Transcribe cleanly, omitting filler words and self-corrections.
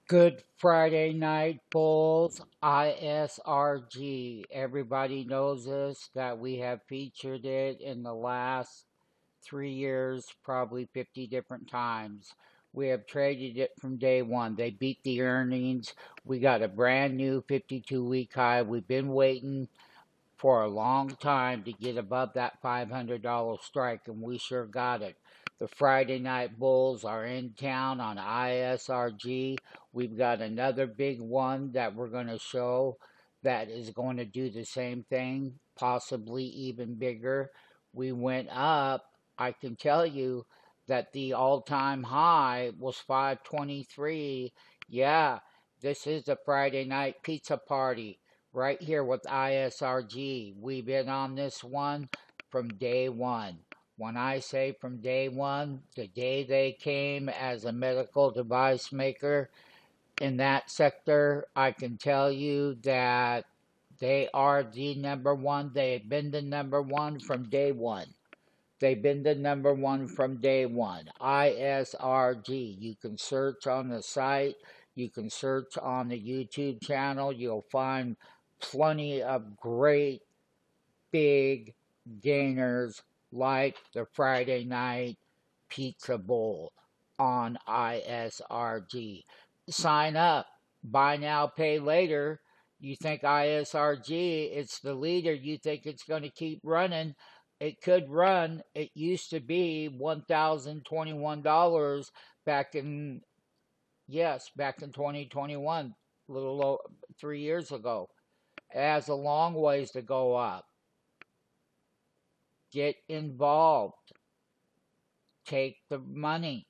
Good Friday night, Bulls, ISRG. Everybody knows us that we have featured it in the last 3 years, probably 50 different times. We have traded it from day one. They beat the earnings. We got a brand new 52-week high. We've been waiting for a long time to get above that $500 strike, and we sure got it. The Friday Night Bulls are in town on ISRG. We've got another big one that we're going to show that is going to do the same thing, possibly even bigger. We went up. I can tell you that the all-time high was 523. Yeah, this is the Friday night pizza party right here with ISRG. We've been on this one from day one. When I say from day one, the day they came as a medical device maker in that sector, I can tell you that they are the number one. They've been the number one from day one. They've been the number one from day one. ISRG. You can search on the site. You can search on the YouTube channel. You'll find plenty of great big gainers like the Friday night pizza bowl on ISRG. Sign up. Buy now, pay later. You think ISRG, it's the leader. You think it's going to keep running. It could run. It used to be $1,021 back in, yes, back in 2021, a little 3 years ago. It has a long ways to go up. Get involved. Take the money.